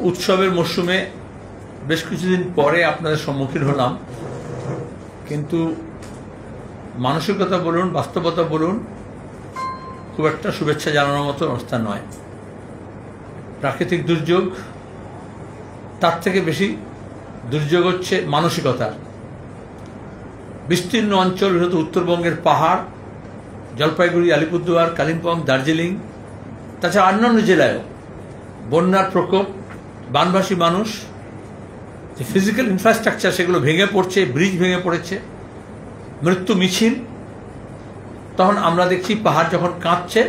উৎসবের মরশুমে বেশ কিছুদিন পরে আপনাদের সম্মুখীন হলাম, কিন্তু মানসিকতা বলুন, বাস্তবতা বলুন, খুব একটা শুভেচ্ছা জানানোর মতো অবস্থা নয়। প্রাকৃতিক দুর্যোগ, তার থেকে বেশি দুর্যোগ হচ্ছে মানসিকতার। বিস্তীর্ণ অঞ্চল, বিশেষত উত্তরবঙ্গের পাহাড়, জলপাইগুড়ি, আলিপুরদুয়ার, কালিম্পং, দার্জিলিং, তাছাড়া অন্যান্য জেলায়ও বন্যার প্রকোপ, বানভাসী মানুষ, যে ফিজিক্যাল ইনফ্রাস্ট্রাকচার সেগুলো ভেঙে পড়ছে, ব্রিজ ভেঙে পড়েছে, মৃত্যু মিছিল। তখন আমরা দেখছি পাহাড় যখন কাঁপছে,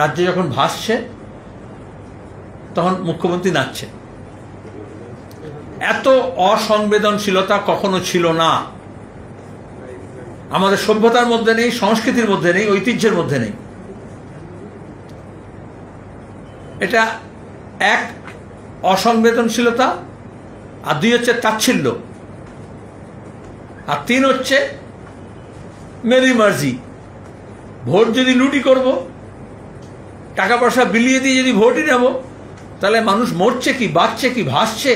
রাজ্য যখন ভাসছে, তখন মুখ্যমন্ত্রী নাচছে। এত অসংবেদনশীলতা কখনো ছিল না, আমাদের সভ্যতার মধ্যে নেই, সংস্কৃতির মধ্যে নেই, ঐতিহ্যের মধ্যে নেই। এটা এক, অসংবেদনশীলতা, আর দুই হচ্ছে তাচ্ছিল্য, আর তিন হচ্ছে মেরি মার্জি। ভোট যদি লুটি করব, টাকা পয়সা বিলিয়ে দিয়ে যদি ভোটই নেব, তাহলে মানুষ মরছে কি, বাঁচছে কি, ভাসছে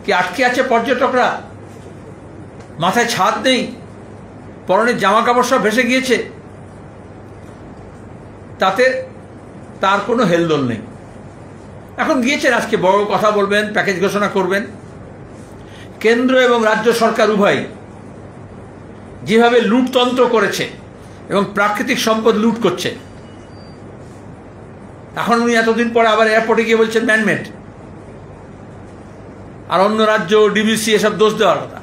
কি, আটকে আছে পর্যটকরা, মাথায় ছাদ নেই, পরনের জামা কাপড় সব ভেসে গিয়েছে, তাতে তার কোনো হেলদোল নেই। এখন গিয়েছেন, আজকে বড় কথা বলবেন, প্যাকেজ ঘোষণা করবেন। কেন্দ্র এবং রাজ্য সরকার উভয় যেভাবে লুটতন্ত্র করেছে এবং প্রাকৃতিক সম্পদ লুট করছে, এখন উনি এতদিন পরে আবার এয়ারপোর্টে গিয়ে বলছেন ম্যানমেড, আর অন্য রাজ্য, ডিবিসি এসব দোষ দেওয়ার কথা।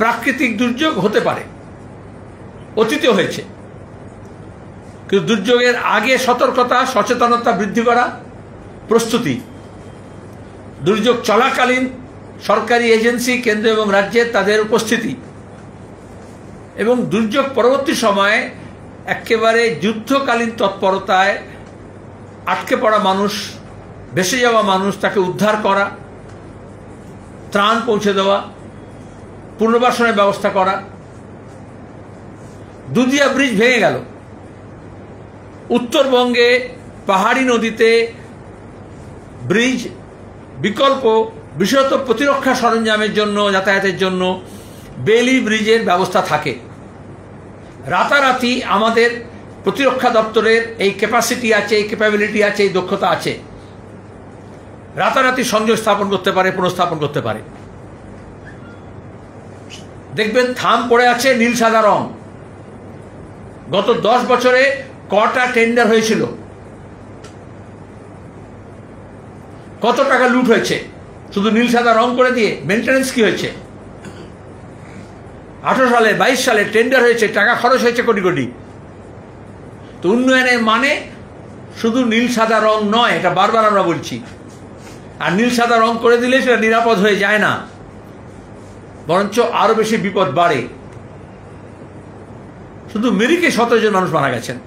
প্রাকৃতিক দুর্যোগ হতে পারে, অতীতেও হয়েছে, কিন্তু দুর্যোগের আগে সতর্কতা, সচেতনতা বৃদ্ধি করা, প্রস্তুতি, দুর্যোগ চলাকালীন সরকারি এজেন্সি, কেন্দ্র এবং রাজ্যের তাদের উপস্থিতি, এবং দুর্যোগ পরবর্তী সময়ে একেবারে যুদ্ধকালীন তৎপরতায় আটকে পড়া মানুষ, ভেসে যাওয়া মানুষ, তাকে উদ্ধার করা, ত্রাণ পৌঁছে দেওয়া, পুনর্বাসনের ব্যবস্থা করা। দুধিয়া ব্রিজ ভেঙে গেল, উত্তরবঙ্গে পাহাড়ি নদীতে ব্রিজ বিকল্প, বিশেষত প্রতিরক্ষা সরঞ্জামের জন্য, যাতায়াতের জন্য বেলি ব্রিজের ব্যবস্থা থাকে। রাতারাতি আমাদের প্রতিরক্ষা দপ্তরের এই ক্যাপাসিটি আছে, এই ক্যাপাবিলিটি আছে, এই দক্ষতা আছে, রাতারাতি সংযোগ স্থাপন করতে পারে, পুনঃস্থাপন করতে পারে। দেখবেন থাম পড়ে আছে নীল সাদা রং। গত 10 বছরে কটা টেন্ডার হয়েছিল, কত টাকা লুট হয়েছে শুধু নীল সাদা রং করে দিয়ে। মেনটেন্যান্স কি হয়েছে? 18 সালে, 22 সালে টেন্ডার হয়েছে, টাকা খরচ হয়েছে কোটি কোটি। তো উন্নয়নের মানে শুধু নীল সাদা রং নয়, এটা বারবার আমরা বলছি। আর নীল সাদা রং করে দিলে সেটা নিরাপদ হয়ে যায় না, বরঞ্চ আরো বেশি বিপদ বাড়ে। শুধু মিরিকে 17 জন মানুষ মারা গেছেন,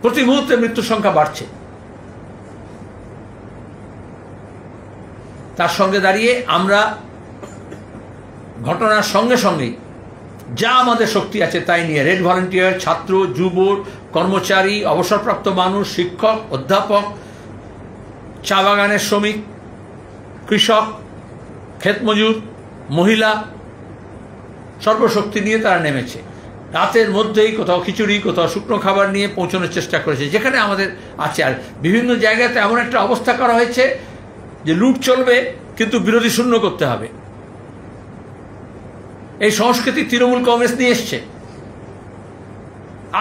প্রতি মুহূর্তে মৃত্যুর সংখ্যা বাড়ছে। তার সঙ্গে দাঁড়িয়ে আমরা ঘটনার সঙ্গে সঙ্গে যা আমাদের শক্তি আছে তাই নিয়ে রেড ভলেন্টিয়ার, ছাত্র, যুব, কর্মচারী, অবসরপ্রাপ্ত মানুষ, শিক্ষক, অধ্যাপক, চা বাগানের শ্রমিক, কৃষক, ক্ষেতমজুর, মহিলা, সর্বশক্তি নিয়ে তারা নেমেছে। রাতের মধ্যেই কোথাও খিচুড়ি, কোথাও শুকনো খাবার নিয়ে পৌঁছানোর চেষ্টা করেছে যেখানে আমাদের আছে। আর বিভিন্ন জায়গাতে এমন একটা অবস্থা করা হয়েছে যে লুট চলবে কিন্তু বিরোধী শূন্য করতে হবে। এই সংস্কৃতি তৃণমূল কংগ্রেস নিয়ে এসছে।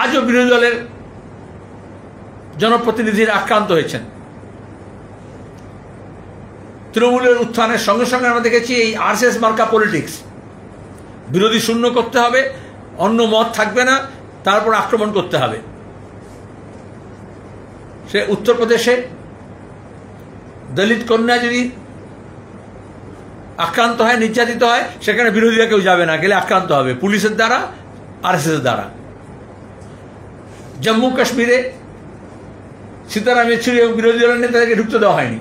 আজও বিরোধী দলের জনপ্রতিনিধিরা আক্রান্ত হয়েছেন। তৃণমূলের উত্থানের সঙ্গে সঙ্গে আমরা দেখেছি এই আরএসএস মার্কা পলিটিক্স, বিরোধী শূন্য করতে হবে, অন্য মত থাকবে না, তারপর আক্রমণ করতে হবে। সে উত্তরপ্রদেশে দলিত কন্যা যদি আক্রান্ত হয়, নির্যাতিত হয়, সেখানে বিরোধীরা কেউ যাবে না, গেলে আক্রান্ত হবে পুলিশের দ্বারা, আরএসএস দ্বারা। জম্মু কাশ্মীরে সীতারাম ইয়েচুরি এবং বিরোধী দলের নেতাদেরকে ঢুকতে দেওয়া হয়নি।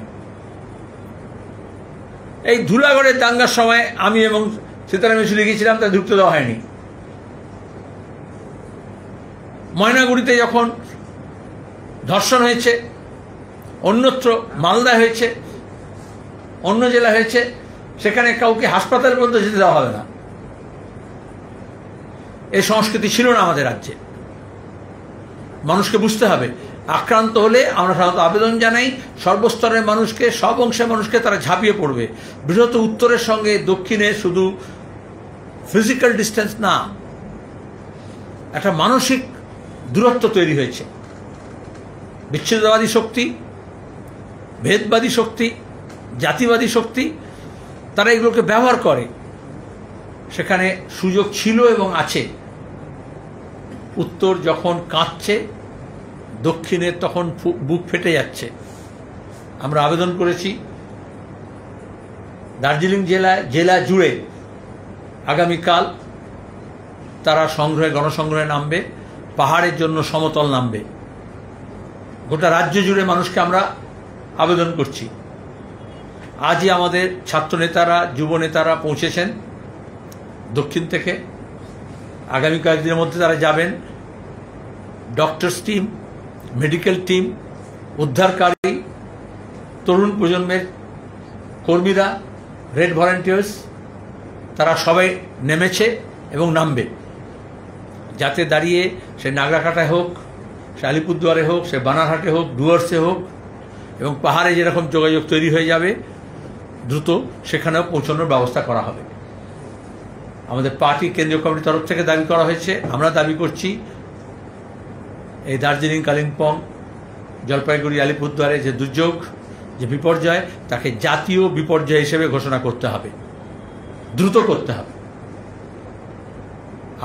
এই ধুলাগড়ের দাঙ্গার সময় আমি এবং সীতারাম ইয়েচুরি গিয়েছিলাম, তাদের ঢুকতে দেওয়া হয়নি। ময়নাগুড়িতে যখন ধর্ষণ হয়েছে, অন্যত্র মালদা হয়েছে, অন্য জেলা হয়েছে, সেখানে কাউকে হাসপাতাল পর্যন্ত যেতে দেওয়া হবে না। এই সংস্কৃতি ছিল না আমাদের রাজ্যে। মানুষকে বুঝতে হবে, আক্রান্ত হলে আমরা সাধারণত আবেদন জানাই সর্বস্তরের মানুষকে, সব অংশের মানুষকে, তারা ঝাঁপিয়ে পড়বে। বৃহৎ উত্তরের সঙ্গে দক্ষিণে শুধু ফিজিক্যাল ডিস্টেন্স না, একটা মানসিক দূরত্ব তৈরি হয়েছে। বিচ্ছিন্নতাবাদী শক্তি, ভেদবাদী শক্তি, জাতিবাদী শক্তি, তারা এগুলোকে ব্যবহার করে। সেখানে সুযোগ ছিল এবং আছে। উত্তর যখন কাঁদছে, দক্ষিণের তখন বুক ফেটে যাচ্ছে। আমরা আবেদন করেছি দার্জিলিং জেলা জুড়ে আগামীকাল তারা গণসংগ্রহে নামবে, পাহাড়ের জন্য সমতল নামবে। গোটা রাজ্য জুড়ে মানুষকে আমরা আবেদন করছি। আজই আমাদের ছাত্র নেতারা, যুব নেতারা পৌঁছেছেন দক্ষিণ থেকে। আগামী কয়েকদিনের মধ্যে তারা যাবেন। ডক্টরস টিম, মেডিকেল টিম, উদ্ধারকারী, তরুণ প্রজন্মের কর্মীরা, রেড ভলান্টিয়ার্স, তারা সবাই নেমেছে এবং নামবে, যাতে দাঁড়িয়ে সে নাগরাকাটায় হোক, সে আলিপুরদুয়ারে হোক, সে বানারহাটে হোক, ডুয়ার্সে হোক, এবং পাহাড়ে যেরকম যোগাযোগ তৈরি হয়ে যাবে দ্রুত সেখানেও পৌঁছানোর ব্যবস্থা করা হবে। আমাদের পার্টি কেন্দ্রীয় কমিটির তরফ থেকে দাবি করা হয়েছে, আমরা দাবি করছি এই দার্জিলিং, কালিম্পং, জলপাইগুড়ি, আলিপুরদুয়ারে যে দুর্যোগ, যে বিপর্যয়, তাকে জাতীয় বিপর্যয় হিসেবে ঘোষণা করতে হবে, দ্রুত করতে হবে।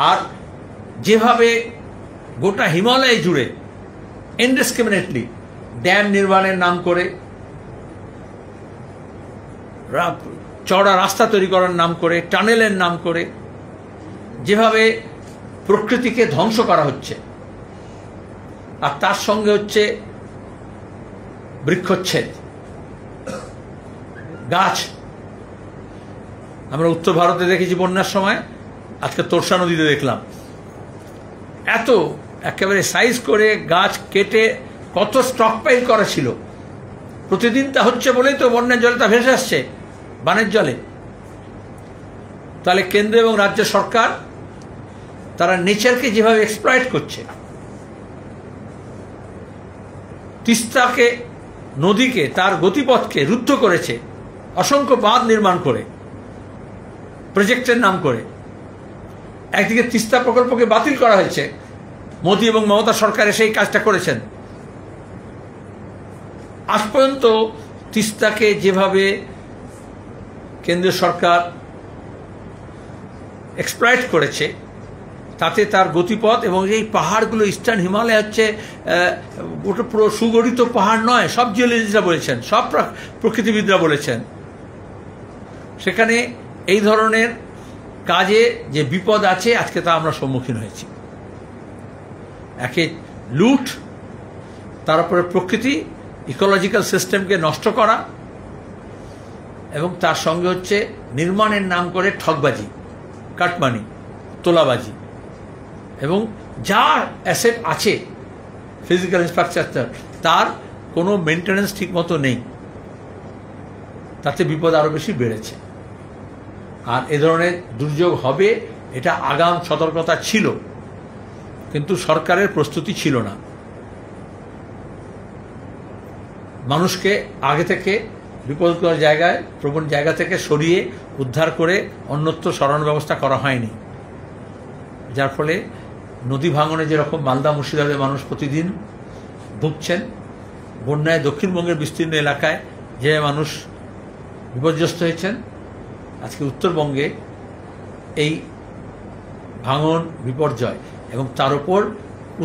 আর যেভাবে গোটা হিমালয় জুড়ে ইনডিসক্রিমিনেটলি ড্যাম নির্মাণের নাম করে, চওড়া রাস্তা তৈরি করার নাম করে, টানেলের নাম করে যেভাবে প্রকৃতিকে ধ্বংস করা হচ্ছে, আর তার সঙ্গে হচ্ছে বৃক্ষচ্ছেদ, গাছ। আমরা উত্তর ভারতে দেখেছি বন্যার সময়, আজকে তোরসা নদীতে দেখলাম এত একেবারে সাইজ করে গাছ কেটে কত স্টকপাইল করা ছিল। প্রতিদিন তা হচ্ছে বলেই তো বন্যার জলে তা ভেসে আসছে, বানের জলে। তাহলে কেন্দ্র এবং রাজ্য সরকার তারা নেচারকে যেভাবে এক্সপ্লয়েট করছে, তিস্তাকে, নদীকে, তার গতিপথকে রুদ্ধ করেছে অসংখ্য বাঁধ নির্মাণ করে, প্রজেক্টের নাম করে। একদিকে তিস্তা প্রকল্পকে বাতিল করা হয়েছে, মোদী এবং মমতা সরকার সেই কাজটা করেছেন। আজ পর্যন্ত তিস্তাকে যেভাবে কেন্দ্রীয় সরকার এক্সপ্লয়েট করেছে, তাতে তার গতিপথ এবং এই পাহাড়গুলো, ইস্টার্ন হিমালয় হচ্ছে ওটা পুরো সুগঠিত পাহাড় নয়, সব জিওলজিস্টরা বলেছেন, সব প্রকৃতিবিদরা বলেছেন। সেখানে এই ধরনের কাজে যে বিপদ আছে, আজকে তা আমরা সম্মুখীন হয়েছি। একে লুট, তার উপরে প্রকৃতি, ইকোলজিক্যাল সিস্টেমকে নষ্ট করা, এবং তার সঙ্গে হচ্ছে নির্মাণের নাম করে ঠকবাজি, কাটমানি, তোলাবাজি, এবং যার অ্যাসেট আছে, ফিজিক্যাল ইনফ্রাস্ট্রাকচার, তার কোনো মেনটেন্যান্স ঠিক মতো নেই। তাতে বিপদ আরও বেশি বেড়েছে। আর এ ধরনের দুর্যোগ হবে, এটা আগাম সতর্কতা ছিল, কিন্তু সরকারের প্রস্তুতি ছিল না। মানুষকে আগে থেকে বিপদকর জায়গায়, প্রবণ জায়গা থেকে সরিয়ে উদ্ধার করে অন্যত্র সরানোর ব্যবস্থা করা হয়নি, যার ফলে নদী ভাঙনে যেরকম মালদা, মুর্শিদাবাদের মানুষ প্রতিদিন ভুগছেন, বন্যায় দক্ষিণবঙ্গের বিস্তীর্ণ এলাকায় যে মানুষ বিপর্যস্ত হয়েছেন, আজকে উত্তরবঙ্গে এই ভাঙন, বিপর্যয়, এবং তার উপর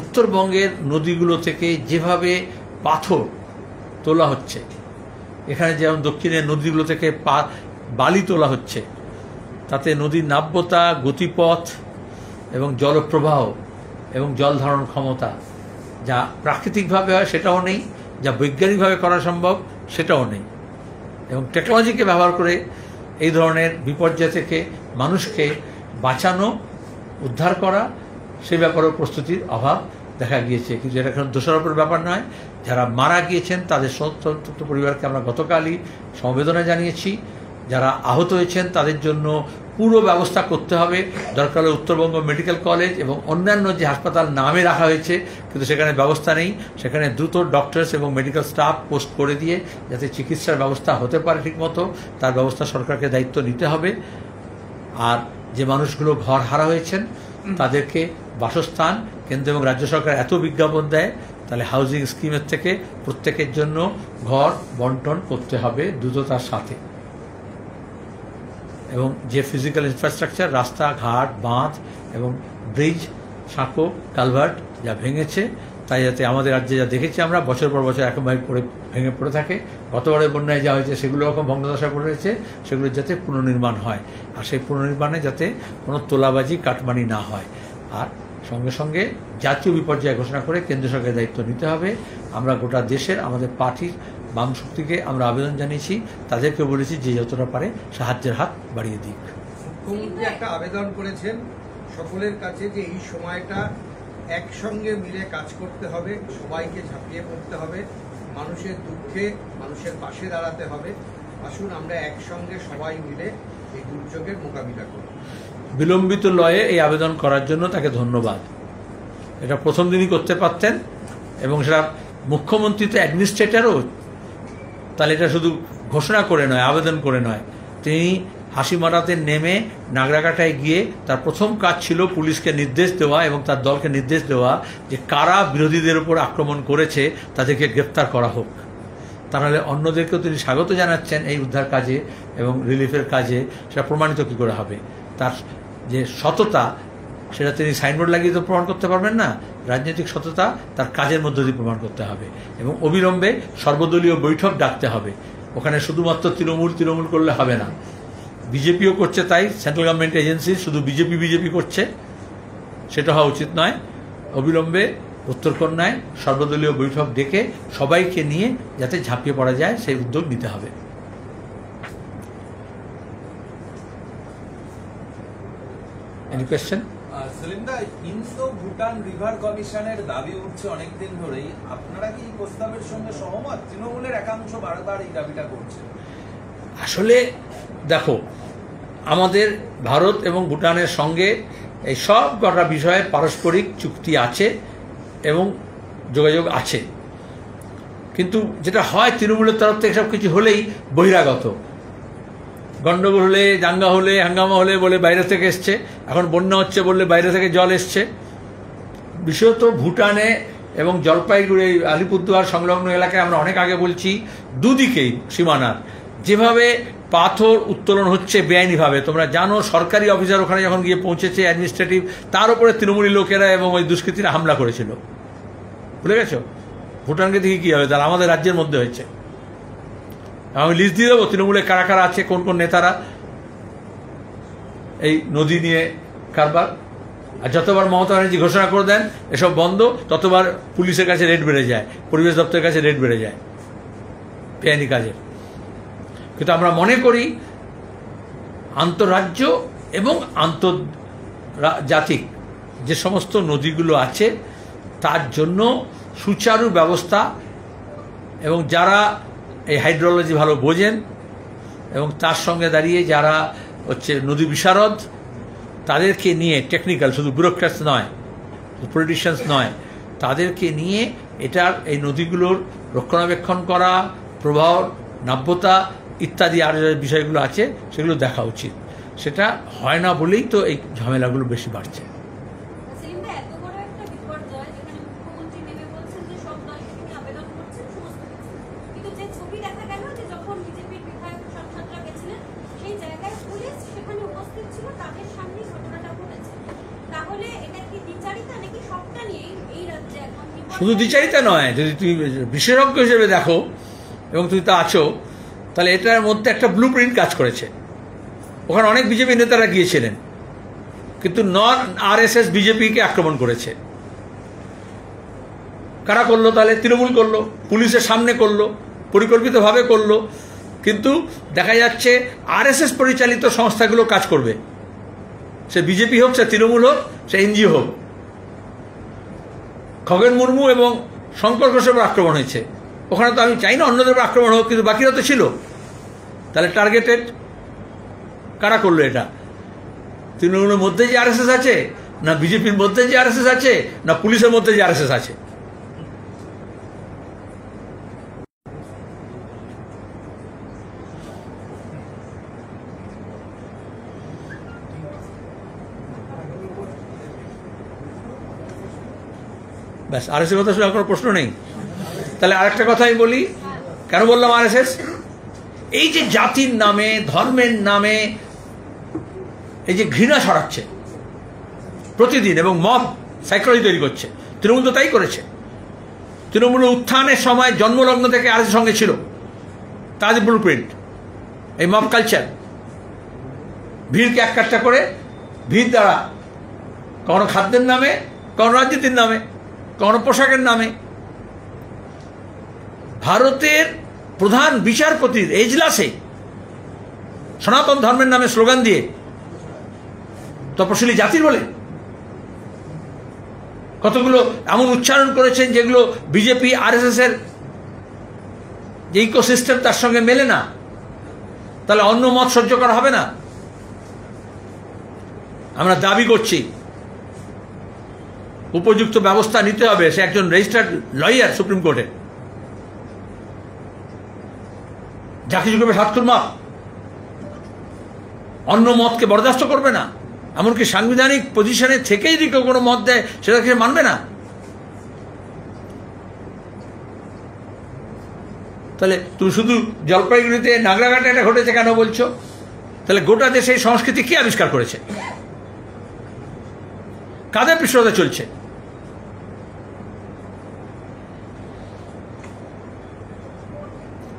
উত্তরবঙ্গের নদীগুলো থেকে যেভাবে পাথর তোলা হচ্ছে, এখানে যেমন দক্ষিণের নদীগুলো থেকে বালি তোলা হচ্ছে, তাতে নদীর নাব্যতা, গতিপথ এবং জলপ্রবাহ এবং জল ধারণ ক্ষমতা যা প্রাকৃতিকভাবে হয় সেটাও নেই, যা বৈজ্ঞানিকভাবে করা সম্ভব সেটাও নেই। এবং টেকনোলজিকে ব্যবহার করে এই ধরনের বিপর্যয় থেকে মানুষকে বাঁচানো, উদ্ধার করা, সে ব্যাপারেও প্রস্তুতির অভাব দেখা গিয়েছে। কিন্তু এটা এখন দোষারোপের ব্যাপার নয়। যারা মারা গিয়েছেন তাদের সন্তপ্ত পরিবারকে আমরা গতকালই সমবেদনা জানিয়েছি। যারা আহত হয়েছেন তাদের জন্য পুরো ব্যবস্থা করতে হবে। দরকার হলে উত্তরবঙ্গ মেডিকেল কলেজ এবং অন্যান্য যে হাসপাতাল নামে রাখা হয়েছে কিন্তু সেখানে ব্যবস্থা নেই, সেখানে দ্রুত ডক্টরস এবং মেডিকেল স্টাফ পোস্ট করে দিয়ে যাতে চিকিৎসার ব্যবস্থা হতে পারে ঠিকমতো, তার ব্যবস্থা সরকারকে দায়িত্ব নিতে হবে। আর যে মানুষগুলো ঘর হারা হয়েছেন তাদেরকে বাসস্থান কেন্দ্র এবং রাজ্য সরকার এত বিজ্ঞাপন দেয়, তাহলে হাউজিং স্কিমের থেকে প্রত্যেকের জন্য ঘর বন্টন করতে হবে দ্রুততার সাথে। এবং যে ফিজিক্যাল ইনফ্রাস্ট্রাকচার, রাস্তাঘাট, বাঁধ এবং ব্রিজ, সাঁকো, কালভার্ট যা ভেঙেছে, তাই যাতে আমাদের রাজ্যে যা দেখেছি আমরা বছর পর বছর একেবারে করে ভেঙে পড়ে থাকে, গতবারের বন্যায় যা হয়েছে সেগুলো রকম ভগ্নদশা পড়ে রয়েছে, সেগুলোর যাতে পুনর্নির্মাণ হয়। আর সেই পুনর্নির্মাণে যাতে কোনো তোলাবাজি কাটমানি না হয়। আর সঙ্গে সঙ্গে জাতীয় বিপর্যয় ঘোষণা করে কেন্দ্র সরকারের দায়িত্ব নিতে হবে। আমরা গোটা দেশের আমাদের পার্টির বাম শক্তিকে আমরা আবেদন জানিয়েছি, তাদেরকে বলেছি যে যতটা পারে সাহায্যের হাত বাড়িয়ে দিক। মুখ্যমন্ত্রী একটা আবেদন করেছেন সকলের কাছে যে এই সময়টা একসঙ্গে মিলে কাজ করতে হবে, সবাইকে ঝাঁপিয়ে পড়তে হবে, মানুষের দুঃখে মানুষের পাশে দাঁড়াতে হবে। আসুন আমরা একসঙ্গে সবাই মিলে এই দুর্যোগের মোকাবিলা করি। বিলম্বিত লয়ে এই আবেদন করার জন্য তাকে ধন্যবাদ। এটা প্রথম দিনই করতে পারতেন এবং সেটা মুখ্যমন্ত্রী তো অ্যাডমিনিস্ট্রেটরও, তাহলে এটা শুধু ঘোষণা করে নয়, আবেদন করে নয়, তিনি হাসিমারাতে নেমে নাগরাকাটায় গিয়ে তার প্রথম কাজ ছিল পুলিশকে নির্দেশ দেওয়া এবং তার দলকে নির্দেশ দেওয়া যে কারা বিরোধীদের উপর আক্রমণ করেছে তাদেরকে গ্রেপ্তার করা হোক। তাহলে অন্যদেরকেও তিনি স্বাগত জানাচ্ছেন এই উদ্ধার কাজে এবং রিলিফের কাজে। সেটা প্রমাণিত কী করে হবে? তার যে সততা সেটা তিনি সাইনবোর্ড লাগিয়ে তো প্রমাণ করতে পারবেন না। রাজনৈতিক সততা তার কাজের মধ্য দিয়ে প্রমাণ করতে হবে এবং অবিলম্বে সর্বদলীয় বৈঠক ডাকতে হবে। ওখানে শুধুমাত্র তৃণমূল করলে হবে না, বিজেপিও করছে তাই, সেন্ট্রাল গভর্নমেন্ট এজেন্সি শুধু বিজেপি করছে, সেটা হওয়া উচিত নয়। অবিলম্বে উত্তরকন্যায় সর্বদলীয় বৈঠক ডেকে সবাইকে নিয়ে যাতে ঝাঁপিয়ে পড়া যায় সেই উদ্যোগ নিতে হবে। Any question? সেলিমদা, ইন্দো ভুটান রিভার কমিশনের দাবি উঠছে অনেকদিন ধরেই, আপনারা কি এই প্রস্তাবের সঙ্গে সহমত? তৃণমূলের একাংশ বারবার এই দাবিটা করছে। আসলে দেখো, আমাদের ভারত এবং ভুটানের সঙ্গে এই সব কটা বিষয়ে পারস্পরিক চুক্তি আছে এবং যোগাযোগ আছে, কিন্তু যেটা হয় তৃণমূলের তরফ থেকে সব কিছু হলেই বহিরাগত, গন্ডগোল হলে, দাঙ্গা হলে, হাঙ্গামা হলে বলে বাইরে থেকে এসছে, এখন বন্যা হচ্ছে বললে বাইরে থেকে জল এসছে। বিশেষত ভুটানে এবং জলপাইগুড়ি, আলিপুরদুয়ার সংলগ্ন এলাকায় আমরা অনেক আগে বলছি, দুদিকেই সীমানার যেভাবে পাথর উত্তোলন হচ্ছে বেআইনিভাবে, তোমরা জানো সরকারি অফিসার ওখানে যখন গিয়ে পৌঁছেছে অ্যাডমিনিস্ট্রেটিভ, তার উপরে তৃণমূলী লোকেরা এবং ওই দুষ্কৃতীরা হামলা করেছিল, ভুলে গেছো? ভুটানকে দেখি কী হবে, তাহলে আমাদের রাজ্যের মধ্যে হয়েছে। আমি লিস্ট দিয়ে দেবো তৃণমূলের কারা কারা আছে, কোন কোন নেতারা এই নদী নিয়ে কারবার। আর যতবার মমতা ব্যানার্জি ঘোষণা করে দেন এসব বন্ধ, ততবার পুলিশের কাছে রেট বেড়ে যায়, পরিবেশ দপ্তরের কাছে রেট বেড়ে যায় বেআইনি কাজের। কিন্তু আমরা মনে করি আন্তঃরাজ্য এবং আন্তর্জাতিক যে সমস্ত নদীগুলো আছে তার জন্য সুচারু ব্যবস্থা, এবং যারা এই হাইড্রোলজি ভালো বোঝেন এবং তার সঙ্গে দাঁড়িয়ে যারা হচ্ছে নদী বিশারদ, তাদেরকে নিয়ে, টেকনিক্যাল শুধু ব্যুরোক্র্যাটস নয়, পলিটিশিয়ানস নয়, তাদেরকে নিয়ে এটার এই নদীগুলোর রক্ষণাবেক্ষণ করা, প্রবাহ নাব্যতা ইত্যাদি আর যে বিষয়গুলো আছে সেগুলো দেখা উচিত। সেটা হয় না বলেই তো এই ঝামেলাগুলো বেশি বাড়ছে। শুধু দ্বিচারিতা নয়, যদি তুমি বিশেষজ্ঞ হিসেবে দেখো এবং তুমি তা আছো, তাহলে এটার মধ্যে একটা ব্লু প্রিন্ট কাজ করেছে। ওখানে অনেক বিজেপি নেতারা গিয়েছিলেন, কিন্তু নন আরএসএস বিজেপিকে আক্রমণ করেছে। কারা করলো? তাহলে তৃণমূল করলো, পুলিশের সামনে করলো, পরিকল্পিতভাবে করলো। কিন্তু দেখা যাচ্ছে আরএসএস পরিচালিত সংস্থাগুলো কাজ করবে, সে বিজেপি হোক, সে তৃণমূল হোক, সে এনজিও হোক। খগেন মুর্মু এবং শঙ্কর ঘোষের উপর আক্রমণ হয়েছে। ওখানে তো আমি চাই না অন্যদের উপর আক্রমণ হোক, কিন্তু বাকিরা তো ছিল। তাহলে টার্গেটেড কারা করলো এটা? তৃণমূলের মধ্যে যে আরএসএস আছে, না বিজেপির মধ্যে যে আরএসএস আছে, না পুলিশের মধ্যে যে আরএসএস আছে? ব্যাস, আরএসএস কথা শুনে কোনো প্রশ্ন নেই। তাহলে আরেকটা কথা আমি বলি, কেন বললাম আরএসএস? এই যে জাতির নামে, ধর্মের নামে এই যে ঘৃণা ছড়াচ্ছে প্রতিদিন এবং মব সাইকোলজি তৈরি করছে, তৃণমূল তো তাই করেছে। তৃণমূলের উত্থানের সময় জন্মলগ্ন থেকে আরএসএস সঙ্গে ছিল, তাদের ব্লু প্রিন্ট, এই মব কালচার, ভিড়কে এককাট্টা করে, ভিড় দ্বারা কখনো খাদ্যের নামে, কখনো রাজনীতির নামে, কখনো পোশাকের নামে। ভারতের প্রধান বিচারপতির এজলাসে সনাতন ধর্মের নামে স্লোগান দিয়ে তপশিলি জাতির বলে কতগুলো এমন উচ্চারণ করেছেন যেগুলো বিজেপি আরএসএস এর যে ইকোসিস্টেম তার সঙ্গে মেলে না। তাহলে অন্য মত সহ্য করা হবে না। আমরা দাবি করছি উপযুক্ত ব্যবস্থা নিতে হবে। সে একজন রেজিস্টার্ড লয়ার সুপ্রিম কোর্টে, যা কিছু করবে সাতক্ষুর মাপ, অন্য মতকে বরদাস্ত করবে না। এমনকি সাংবিধানিক পজিশনে থেকেই যদি কেউ কোনো মত দেয় সেটাকে সে মানবে না। তাহলে তুমি শুধু জলপাইগুড়িতে নাগরাঘাটে এটা ঘটেছে কেন বলছো? তাহলে গোটা দেশে এই সংস্কৃতি কে আবিষ্কার করেছে? কাদের পৃষ্ঠপোষকতা চলছে?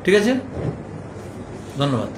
ঠিক আছে, ধন্যবাদ।